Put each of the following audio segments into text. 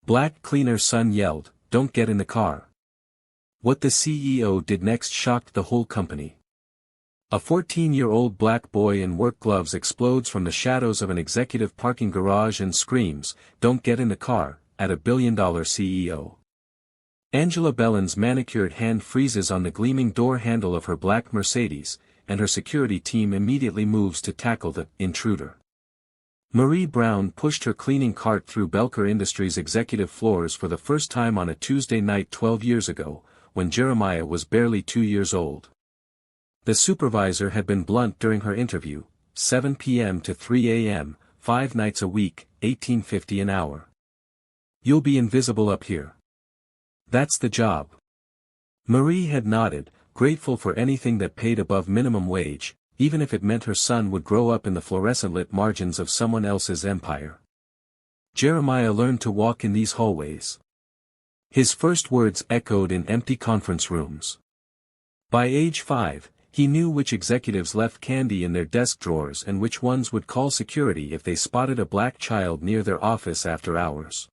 Black cleaner's son yelled, "Don't get in the car." What the CEO did next shocked the whole company. A 14-year-old black boy in work gloves explodes from the shadows of an executive parking garage and screams, "Don't get in the car," at a billion-dollar CEO. Angela Belin's manicured hand freezes on the gleaming door handle of her black Mercedes, and her security team immediately moves to tackle the intruder. Marie Brown pushed her cleaning cart through Belcor Industries' executive floors for the first time on a Tuesday night 12 years ago, when Jeremiah was barely 2 years old. The supervisor had been blunt during her interview, 7 p.m. to 3 a.m., 5 nights a week, $18.50 an hour. "You'll be invisible up here. That's the job." Marie had nodded, grateful for anything that paid above minimum wage, even if it meant her son would grow up in the fluorescent-lit margins of someone else's empire. Jeremiah learned to walk in these hallways. His first words echoed in empty conference rooms. By age 5, he knew which executives left candy in their desk drawers and which ones would call security if they spotted a black child near their office after hours.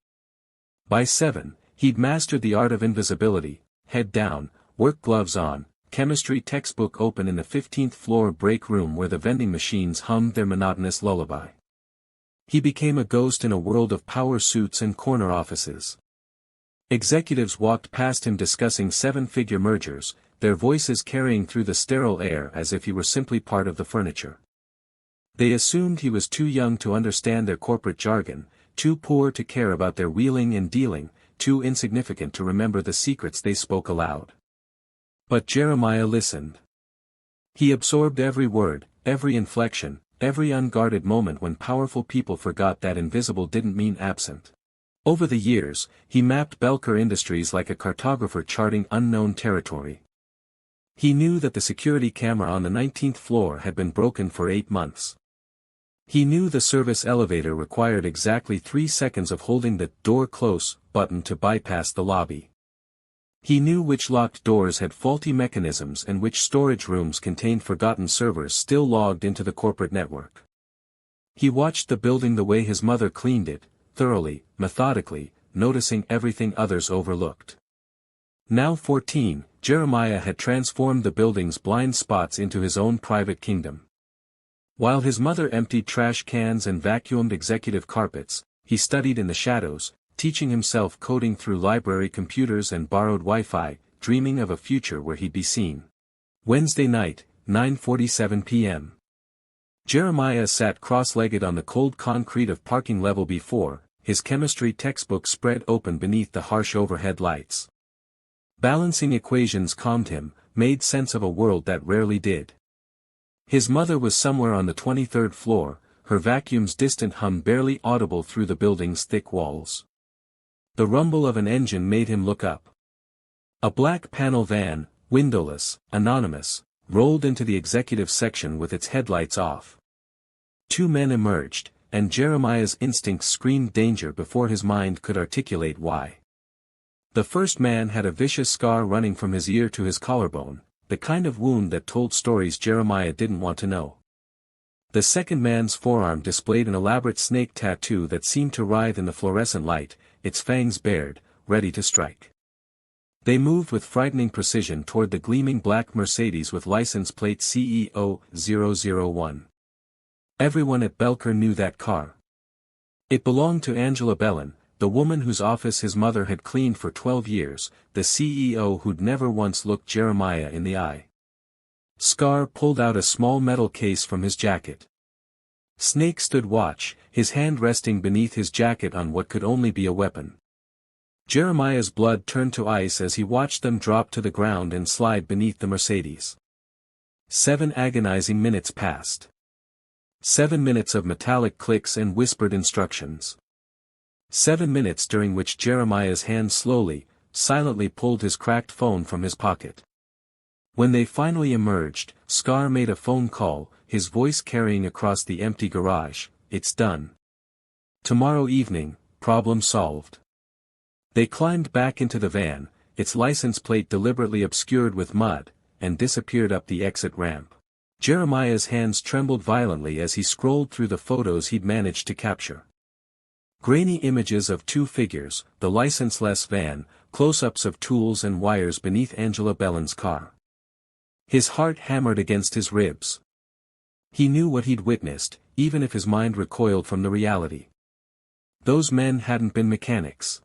By 7, he'd mastered the art of invisibility, head down, work gloves on, chemistry textbook open in the 15th floor break room where the vending machines hummed their monotonous lullaby. He became a ghost in a world of power suits and corner offices. Executives walked past him discussing 7-figure mergers, their voices carrying through the sterile air as if he were simply part of the furniture. They assumed he was too young to understand their corporate jargon, too poor to care about their wheeling and dealing, too insignificant to remember the secrets they spoke aloud. But Jeremiah listened. He absorbed every word, every inflection, every unguarded moment when powerful people forgot that invisible didn't mean absent. Over the years, he mapped Belcor Industries like a cartographer charting unknown territory. He knew that the security camera on the 19th floor had been broken for 8 months. He knew the service elevator required exactly 3 seconds of holding the "door close" button to bypass the lobby. He knew which locked doors had faulty mechanisms and which storage rooms contained forgotten servers still logged into the corporate network. He watched the building the way his mother cleaned it, thoroughly, methodically, noticing everything others overlooked. Now 14, Jeremiah had transformed the building's blind spots into his own private kingdom. While his mother emptied trash cans and vacuumed executive carpets, he studied in the shadows, teaching himself coding through library computers and borrowed Wi-Fi, dreaming of a future where he'd be seen. Wednesday night, 9:47 p.m. Jeremiah sat cross-legged on the cold concrete of parking level B4, his chemistry textbook spread open beneath the harsh overhead lights. Balancing equations calmed him, made sense of a world that rarely did. His mother was somewhere on the 23rd floor, her vacuum's distant hum barely audible through the building's thick walls. The rumble of an engine made him look up. A black panel van, windowless, anonymous, rolled into the executive section with its headlights off. 2 men emerged, and Jeremiah's instincts screamed danger before his mind could articulate why. The first man had a vicious scar running from his ear to his collarbone, the kind of wound that told stories Jeremiah didn't want to know. The second man's forearm displayed an elaborate snake tattoo that seemed to writhe in the fluorescent light, its fangs bared, ready to strike. They moved with frightening precision toward the gleaming black Mercedes with license plate CEO 001. Everyone at Belcor knew that car. It belonged to Angela Belin, the woman whose office his mother had cleaned for 12 years, the CEO who'd never once looked Jeremiah in the eye. Scar pulled out a small metal case from his jacket. Snake stood watch, his hand resting beneath his jacket on what could only be a weapon. Jeremiah's blood turned to ice as he watched them drop to the ground and slide beneath the Mercedes. 7 agonizing minutes passed. 7 minutes of metallic clicks and whispered instructions. 7 minutes during which Jeremiah's hand slowly, silently pulled his cracked phone from his pocket. When they finally emerged, Scar made a phone call, his voice carrying across the empty garage, "It's done. Tomorrow evening, problem solved." They climbed back into the van, its license plate deliberately obscured with mud, and disappeared up the exit ramp. Jeremiah's hands trembled violently as he scrolled through the photos he'd managed to capture. Grainy images of two figures, the license-less van, close-ups of tools and wires beneath Angela Belin's car. His heart hammered against his ribs. He knew what he'd witnessed, even if his mind recoiled from the reality. Those men hadn't been mechanics.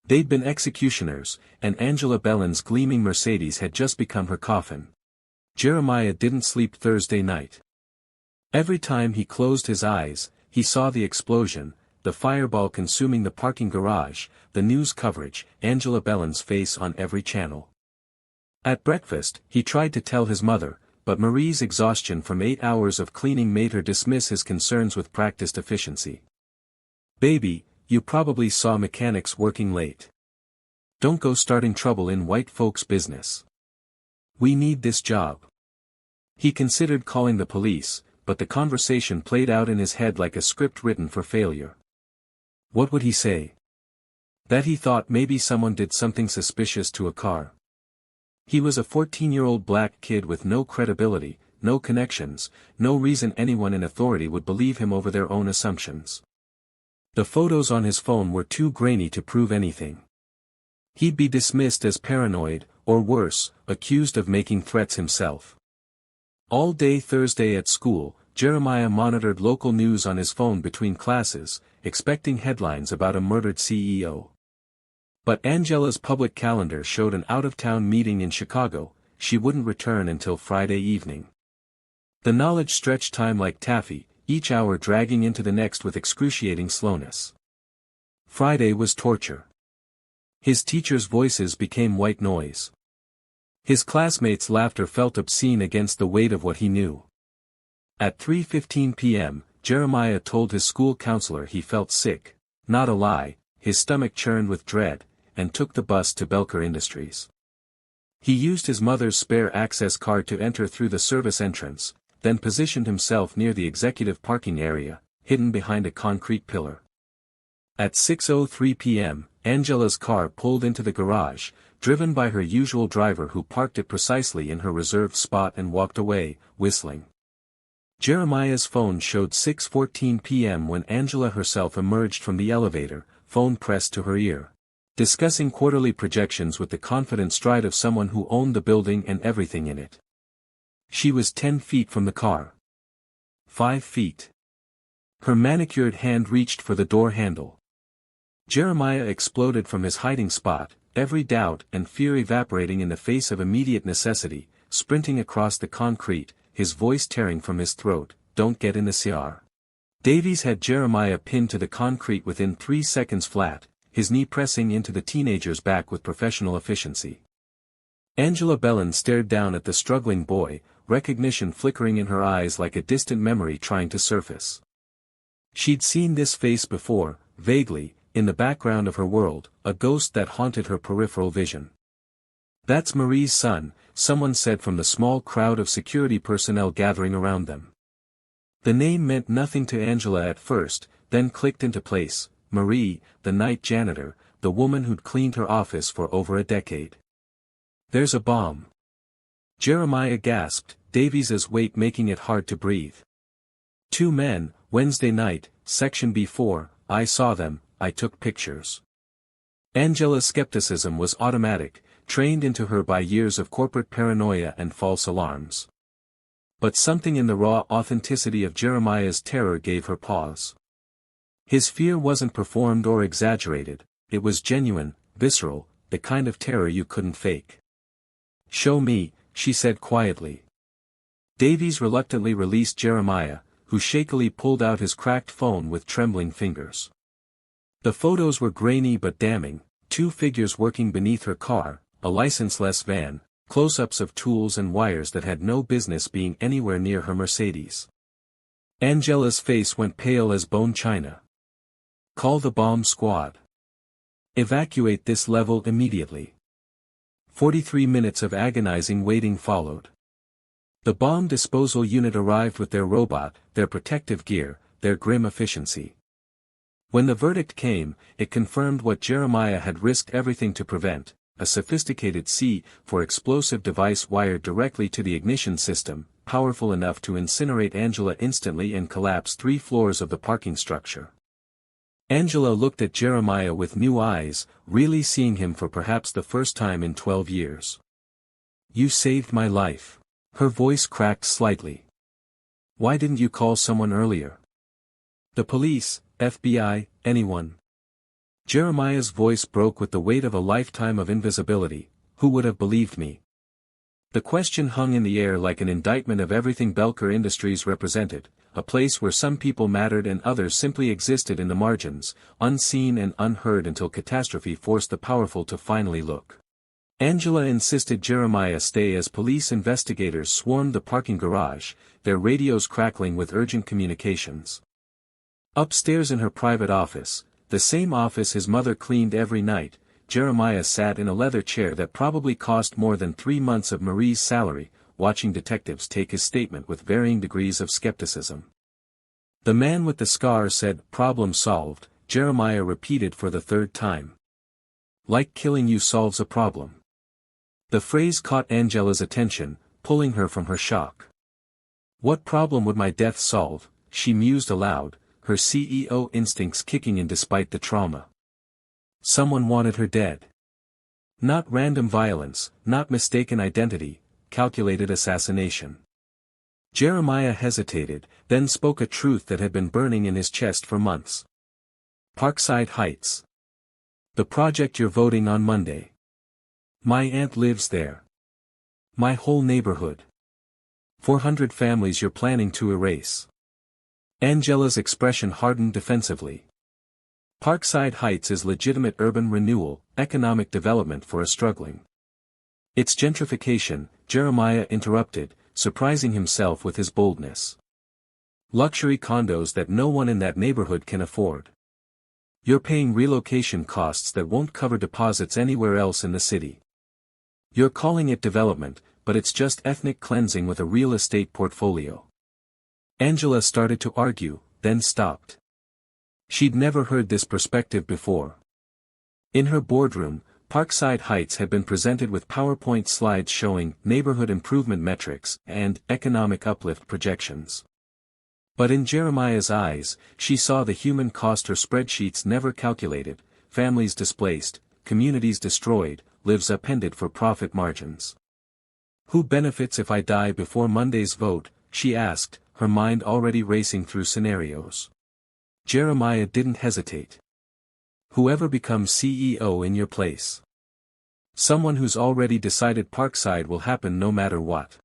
They'd been executioners, and Angela Belin's gleaming Mercedes had just become her coffin. Jeremiah didn't sleep Thursday night. Every time he closed his eyes, he saw the explosion, the fireball consuming the parking garage, the news coverage, Angela Belin's face on every channel. At breakfast, he tried to tell his mother, but Marie's exhaustion from 8 hours of cleaning made her dismiss his concerns with practiced efficiency. "Baby, you probably saw mechanics working late. Don't go starting trouble in white folks' business. We need this job." He considered calling the police, but the conversation played out in his head like a script written for failure. What would he say? That he thought maybe someone did something suspicious to a car. He was a 14-year-old black kid with no credibility, no connections, no reason anyone in authority would believe him over their own assumptions. The photos on his phone were too grainy to prove anything. He'd be dismissed as paranoid, or worse, accused of making threats himself. All day Thursday at school, Jeremiah monitored local news on his phone between classes, expecting headlines about a murdered CEO. But Angela's public calendar showed an out-of-town meeting in Chicago. She wouldn't return until Friday evening. The knowledge stretched time like taffy, each hour dragging into the next with excruciating slowness. Friday was torture. His teachers' voices became white noise. His classmates' laughter felt obscene against the weight of what he knew. At 3:15 p.m., Jeremiah told his school counselor he felt sick, not a lie, his stomach churned with dread, and took the bus to Belcor Industries. He used his mother's spare access card to enter through the service entrance, then positioned himself near the executive parking area, hidden behind a concrete pillar. At 6:03 p.m., Angela's car pulled into the garage, driven by her usual driver who parked it precisely in her reserved spot and walked away, whistling. Jeremiah's phone showed 6:14 p.m. when Angela herself emerged from the elevator, phone pressed to her ear, discussing quarterly projections with the confident stride of someone who owned the building and everything in it. She was 10 feet from the car. 5 feet. Her manicured hand reached for the door handle. Jeremiah exploded from his hiding spot, every doubt and fear evaporating in the face of immediate necessity, sprinting across the concrete, his voice tearing from his throat, "Don't get in the car." Davies had Jeremiah pinned to the concrete within 3 seconds flat, his knee pressing into the teenager's back with professional efficiency. Angela Belin stared down at the struggling boy, recognition flickering in her eyes like a distant memory trying to surface. She'd seen this face before, vaguely, in the background of her world, a ghost that haunted her peripheral vision. "That's Marie's son," someone said from the small crowd of security personnel gathering around them. The name meant nothing to Angela at first, then clicked into place: Marie, the night janitor, the woman who'd cleaned her office for over a decade. "There's a bomb." Jeremiah gasped, Davies's weight making it hard to breathe. "2 men, Wednesday night, Section B4, I saw them, I took pictures." Angela's skepticism was automatic, trained into her by years of corporate paranoia and false alarms. But something in the raw authenticity of Jeremiah's terror gave her pause. His fear wasn't performed or exaggerated, it was genuine, visceral, the kind of terror you couldn't fake. "Show me," she said quietly. Davies reluctantly released Jeremiah, who shakily pulled out his cracked phone with trembling fingers. The photos were grainy but damning: 2 figures working beneath her car, a license-less van, close-ups of tools and wires that had no business being anywhere near her Mercedes. Angela's face went pale as bone china. "Call the bomb squad. Evacuate this level immediately." 43 minutes of agonizing waiting followed. The bomb disposal unit arrived with their robot, their protective gear, their grim efficiency. When the verdict came, it confirmed what Jeremiah had risked everything to prevent: a sophisticated C4 explosive device wired directly to the ignition system, powerful enough to incinerate Angela instantly and collapse 3 floors of the parking structure. Angela looked at Jeremiah with new eyes, really seeing him for perhaps the first time in 12 years. You saved my life. Her voice cracked slightly. Why didn't you call someone earlier? The police, FBI, anyone? Jeremiah's voice broke with the weight of a lifetime of invisibility. Who would have believed me? The question hung in the air like an indictment of everything Belcor Industries represented, a place where some people mattered and others simply existed in the margins, unseen and unheard until catastrophe forced the powerful to finally look. Angela insisted Jeremiah stay as police investigators swarmed the parking garage, their radios crackling with urgent communications. Upstairs in her private office, the same office his mother cleaned every night, Jeremiah sat in a leather chair that probably cost more than 3 months of Marie's salary, watching detectives take his statement with varying degrees of skepticism. The man with the scar said, "Problem solved," Jeremiah repeated for the 3rd time. Like killing you solves a problem. The phrase caught Angela's attention, pulling her from her shock. What problem would my death solve, she mused aloud, her CEO instincts kicking in despite the trauma. Someone wanted her dead. Not random violence, not mistaken identity, calculated assassination. Jeremiah hesitated, then spoke a truth that had been burning in his chest for months. Parkside Heights. The project you're voting on Monday. My aunt lives there. My whole neighborhood. 400 families you're planning to erase. Angela's expression hardened defensively. Parkside Heights is legitimate urban renewal, economic development for a struggling. It's gentrification, Jeremiah interrupted, surprising himself with his boldness. Luxury condos that no one in that neighborhood can afford. You're paying relocation costs that won't cover deposits anywhere else in the city. You're calling it development, but it's just ethnic cleansing with a real estate portfolio. Angela started to argue, then stopped. She'd never heard this perspective before. In her boardroom, Parkside Heights had been presented with PowerPoint slides showing neighborhood improvement metrics and economic uplift projections. But in Jeremiah's eyes, she saw the human cost her spreadsheets never calculated: families displaced, communities destroyed, lives upended for profit margins. Who benefits if I die before Monday's vote? She asked, her mind already racing through scenarios. Jeremiah didn't hesitate. Whoever becomes CEO in your place. Someone who's already decided Parkside will happen no matter what.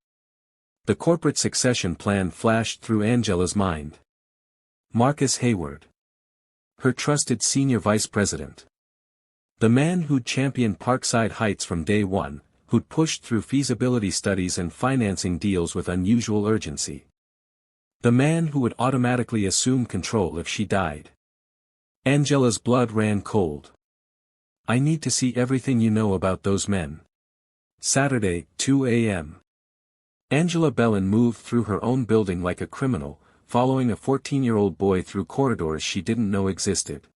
The corporate succession plan flashed through Angela's mind. Marcus Hayward. Her trusted senior vice president. The man who'd championed Parkside Heights from day one, who'd pushed through feasibility studies and financing deals with unusual urgency. The man who would automatically assume control if she died. Angela's blood ran cold. I need to see everything you know about those men. Saturday, 2 a.m. Angela Belin moved through her own building like a criminal, following a 14-year-old boy through corridors she didn't know existed.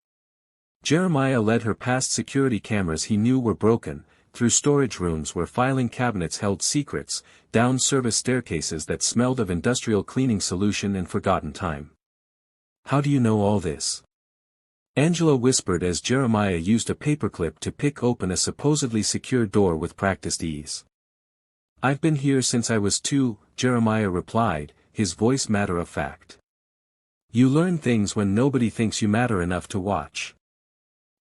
Jeremiah led her past security cameras he knew were broken, through storage rooms where filing cabinets held secrets, down service staircases that smelled of industrial cleaning solution and forgotten time. How do you know all this? Angela whispered as Jeremiah used a paperclip to pick open a supposedly secure door with practiced ease. I've been here since I was 2, Jeremiah replied, his voice matter of fact. You learn things when nobody thinks you matter enough to watch.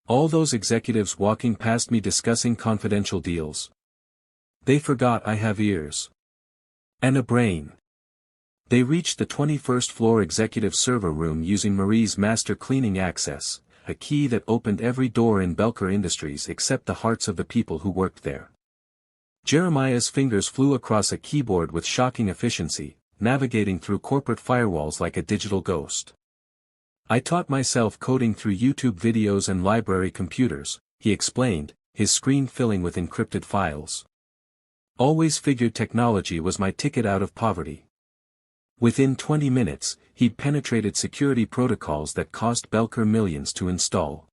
All those executives walking past me discussing confidential deals. They forgot I have ears. And a brain. They reached the 21st floor executive server room using Marie's master cleaning access, a key that opened every door in Belcor Industries except the hearts of the people who worked there. Jeremiah's fingers flew across a keyboard with shocking efficiency, navigating through corporate firewalls like a digital ghost. I taught myself coding through YouTube videos and library computers, he explained, his screen filling with encrypted files. Always figured technology was my ticket out of poverty. Within 20 minutes, he'd penetrated security protocols that cost Belcor millions to install.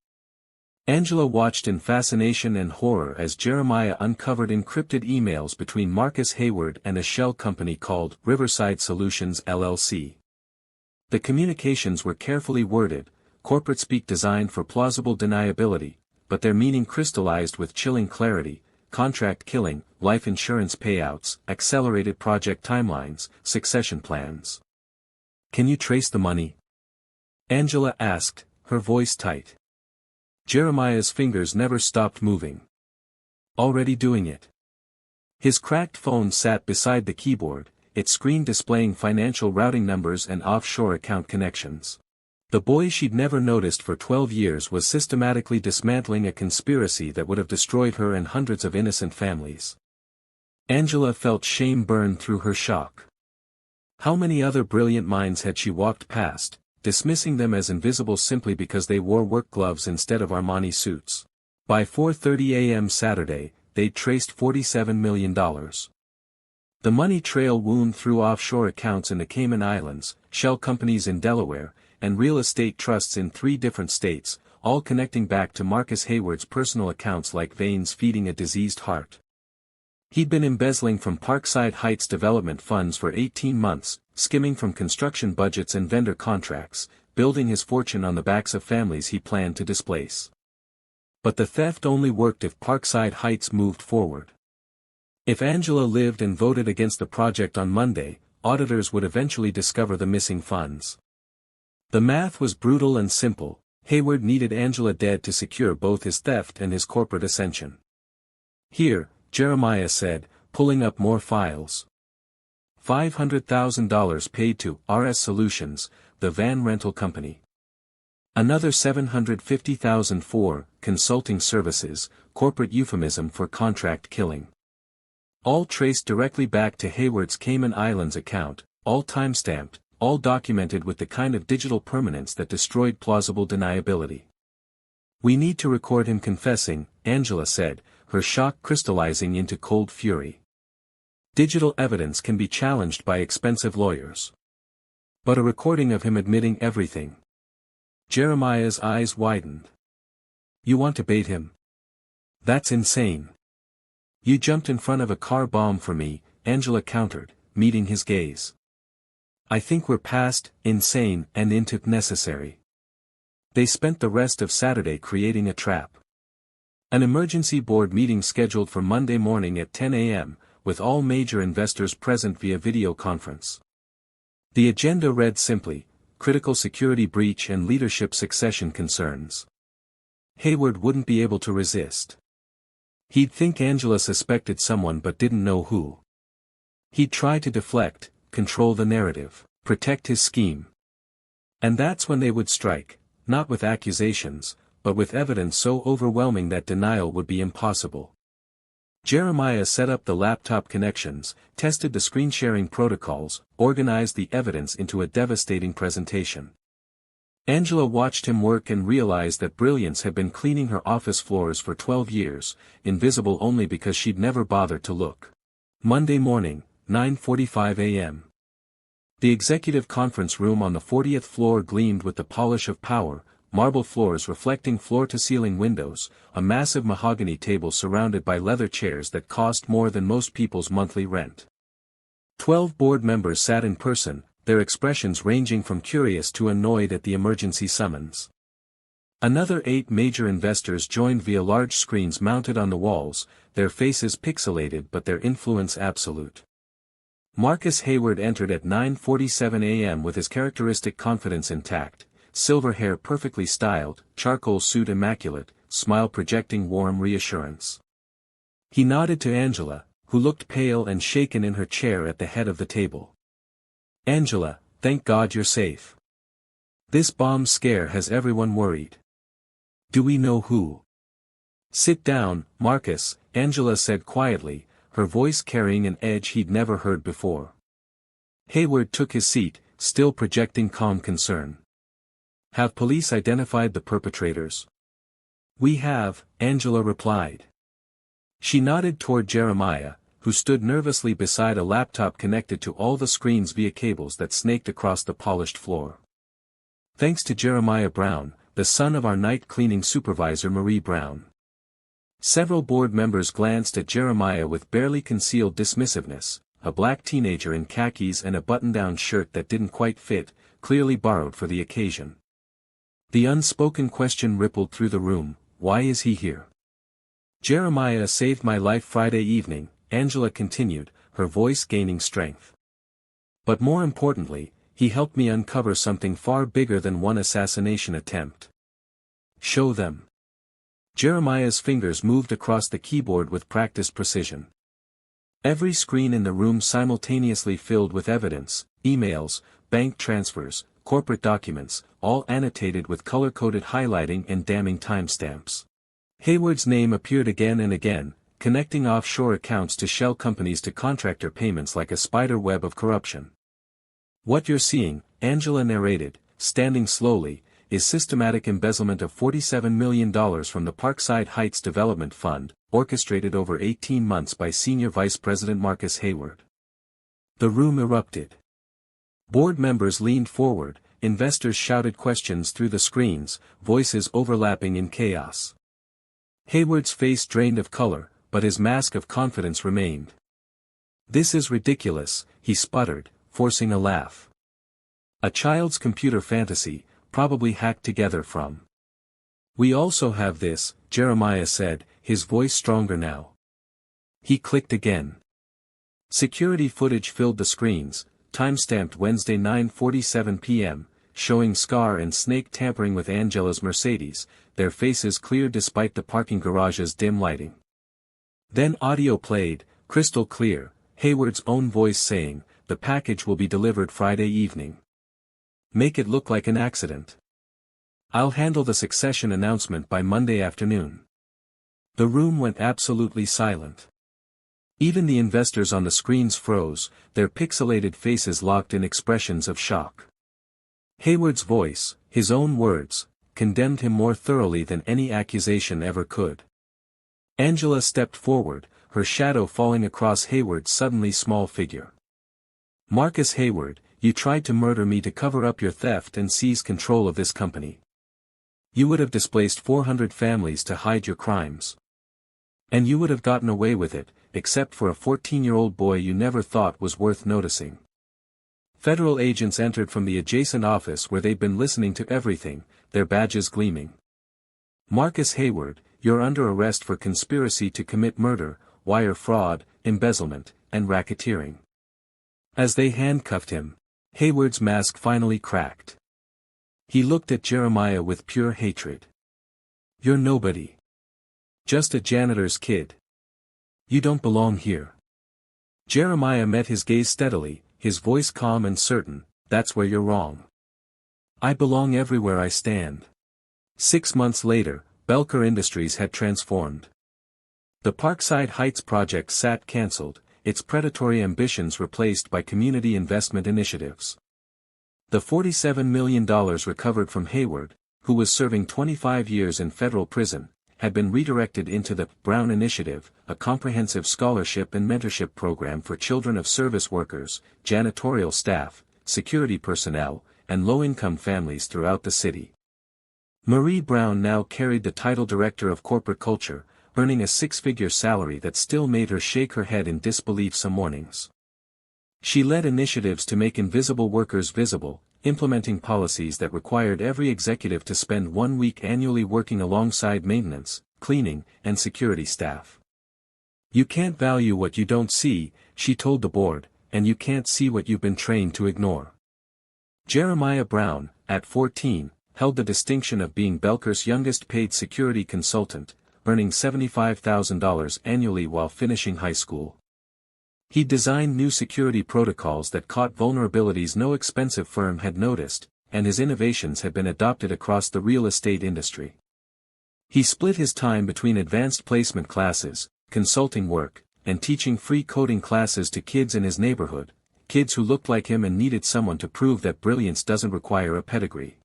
Angela watched in fascination and horror as Jeremiah uncovered encrypted emails between Marcus Hayward and a shell company called Riverside Solutions LLC. The communications were carefully worded, corporate speak designed for plausible deniability, but their meaning crystallized with chilling clarity: contract killing, life insurance payouts, accelerated project timelines, succession plans. Can you trace the money? Angela asked, her voice tight. Jeremiah's fingers never stopped moving. Already doing it. His cracked phone sat beside the keyboard, its screen displaying financial routing numbers and offshore account connections. The boy she'd never noticed for 12 years was systematically dismantling a conspiracy that would have destroyed her and hundreds of innocent families. Angela felt shame burn through her shock. How many other brilliant minds had she walked past, dismissing them as invisible simply because they wore work gloves instead of Armani suits? By 4:30 a.m. Saturday, they'd traced $47 million. The money trail wound through offshore accounts in the Cayman Islands, shell companies in Delaware, and real estate trusts in 3 different states, all connecting back to Marcus Hayward's personal accounts like veins feeding a diseased heart. He'd been embezzling from Parkside Heights development funds for 18 months, skimming from construction budgets and vendor contracts, building his fortune on the backs of families he planned to displace. But the theft only worked if Parkside Heights moved forward. If Angela lived and voted against the project on Monday, auditors would eventually discover the missing funds. The math was brutal and simple: Hayward needed Angela dead to secure both his theft and his corporate ascension. Here, Jeremiah said, pulling up more files. $500,000 paid to RS Solutions, the van rental company. Another $750,000 for consulting services, corporate euphemism for contract killing. All traced directly back to Hayward's Cayman Islands account, all timestamped, all documented with the kind of digital permanence that destroyed plausible deniability. We need to record him confessing, Angela said, her shock crystallizing into cold fury. Digital evidence can be challenged by expensive lawyers. But a recording of him admitting everything. Jeremiah's eyes widened. You want to bait him? That's insane. You jumped in front of a car bomb for me, Angela countered, meeting his gaze. I think we're past insane and into necessary. They spent the rest of Saturday creating a trap. An emergency board meeting scheduled for Monday morning at 10 a.m., with all major investors present via video conference. The agenda read simply: critical security breach and leadership succession concerns. Hayward wouldn't be able to resist. He'd think Angela suspected someone but didn't know who. He'd try to deflect, control the narrative, protect his scheme. And that's when they would strike, not with accusations, but with evidence so overwhelming that denial would be impossible. Jeremiah set up the laptop connections, tested the screen-sharing protocols, organized the evidence into a devastating presentation. Angela watched him work and realized that brilliance had been cleaning her office floors for 12 years, invisible only because she'd never bothered to look. Monday morning, 9:45 a.m. The executive conference room on the 40th floor gleamed with the polish of power, marble floors reflecting floor-to-ceiling windows, a massive mahogany table surrounded by leather chairs that cost more than most people's monthly rent. 12 board members sat in person, their expressions ranging from curious to annoyed at the emergency summons. Another 8 major investors joined via large screens mounted on the walls, their faces pixelated but their influence absolute. Marcus Hayward entered at 9:47 a.m. with his characteristic confidence intact, silver hair perfectly styled, charcoal suit immaculate, smile projecting warm reassurance. He nodded to Angela, who looked pale and shaken in her chair at the head of the table. Angela, thank God you're safe. This bomb scare has everyone worried. Do we know who? Sit down, Marcus, Angela said quietly, her voice carrying an edge he'd never heard before. Hayward took his seat, still projecting calm concern. Have police identified the perpetrators? We have, Angela replied. She nodded toward Jeremiah, who stood nervously beside a laptop connected to all the screens via cables that snaked across the polished floor. Thanks to Jeremiah Brown, the son of our night cleaning supervisor Marie Brown. Several board members glanced at Jeremiah with barely concealed dismissiveness, a black teenager in khakis and a button-down shirt that didn't quite fit, clearly borrowed for the occasion. The unspoken question rippled through the room, why is he here? Jeremiah saved my life Friday evening, Angela continued, her voice gaining strength. But more importantly, he helped me uncover something far bigger than one assassination attempt. Show them. Jeremiah's fingers moved across the keyboard with practiced precision. Every screen in the room simultaneously filled with evidence, emails, bank transfers, corporate documents, all annotated with color-coded highlighting and damning timestamps. Hayward's name appeared again and again, connecting offshore accounts to shell companies to contractor payments like a spider web of corruption. What you're seeing, Angela narrated, standing slowly, is systematic embezzlement of $47 million from the Parkside Heights Development Fund, orchestrated over 18 months by Senior Vice President Marcus Hayward. The room erupted. Board members leaned forward, investors shouted questions through the screens, voices overlapping in chaos. Hayward's face drained of color, but his mask of confidence remained. "This is ridiculous," he sputtered, forcing a laugh. "A child's computer fantasy, probably hacked together from." "We also have this," Jeremiah said, his voice stronger now. He clicked again. Security footage filled the screens, timestamped Wednesday 9:47 p.m., showing Scar and Snake tampering with Angela's Mercedes, their faces clear despite the parking garage's dim lighting. Then audio played, crystal clear, Hayward's own voice saying, "The package will be delivered Friday evening. Make it look like an accident. I'll handle the succession announcement by Monday afternoon." The room went absolutely silent. Even the investors on the screens froze, their pixelated faces locked in expressions of shock. Hayward's voice, his own words, condemned him more thoroughly than any accusation ever could. Angela stepped forward, her shadow falling across Hayward's suddenly small figure. "Marcus Hayward, you tried to murder me to cover up your theft and seize control of this company. You would have displaced 400 families to hide your crimes. And you would have gotten away with it, except for a 14-year-old boy you never thought was worth noticing." Federal agents entered from the adjacent office where they'd been listening to everything, their badges gleaming. "Marcus Hayward, you're under arrest for conspiracy to commit murder, wire fraud, embezzlement, and racketeering." As they handcuffed him, Hayward's mask finally cracked. He looked at Jeremiah with pure hatred. "You're nobody. Just a janitor's kid. You don't belong here." Jeremiah met his gaze steadily, his voice calm and certain, "That's where you're wrong. I belong everywhere I stand." 6 months later, Belcor Industries had transformed. The Parkside Heights project sat cancelled, its predatory ambitions replaced by community investment initiatives. The $47 million recovered from Hayward, who was serving 25 years in federal prison, had been redirected into the Brown Initiative, a comprehensive scholarship and mentorship program for children of service workers, janitorial staff, security personnel, and low-income families throughout the city. Marie Brown now carried the title Director of Corporate Culture, earning a 6-figure salary that still made her shake her head in disbelief some mornings. She led initiatives to make invisible workers visible, implementing policies that required every executive to spend 1 week annually working alongside maintenance, cleaning, and security staff. "You can't value what you don't see," she told the board, "and you can't see what you've been trained to ignore." Jeremiah Brown, at 14, held the distinction of being Belcor's youngest paid security consultant, earning $75,000 annually while finishing high school. He designed new security protocols that caught vulnerabilities no expensive firm had noticed, and his innovations had been adopted across the real estate industry. He split his time between advanced placement classes, consulting work, and teaching free coding classes to kids in his neighborhood, kids who looked like him and needed someone to prove that brilliance doesn't require a pedigree.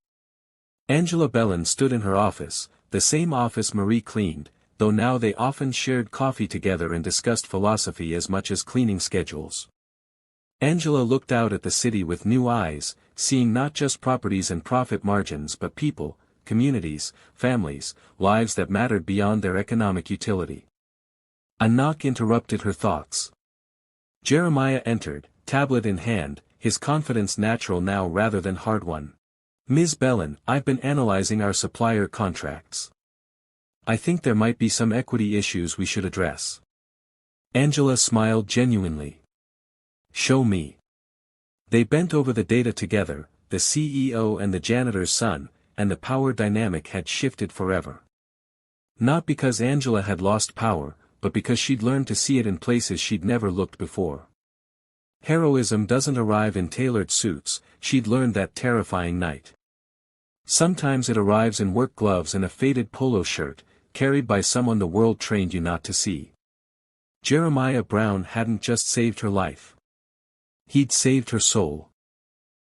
Angela Belin stood in her office, the same office Marie cleaned, though now they often shared coffee together and discussed philosophy as much as cleaning schedules. Angela looked out at the city with new eyes, seeing not just properties and profit margins but people, communities, families, lives that mattered beyond their economic utility. A knock interrupted her thoughts. Jeremiah entered, tablet in hand, his confidence natural now rather than hard-won. Ms. Belin, I've been analyzing our supplier contracts. I think there might be some equity issues we should address. Angela smiled genuinely. Show me. They bent over the data together, the CEO and the janitor's son, and the power dynamic had shifted forever. Not because Angela had lost power, but because she'd learned to see it in places she'd never looked before. Heroism doesn't arrive in tailored suits, she'd learned that terrifying night. Sometimes it arrives in work gloves and a faded polo shirt, carried by someone the world trained you not to see. Jeremiah Brown hadn't just saved her life. He'd saved her soul.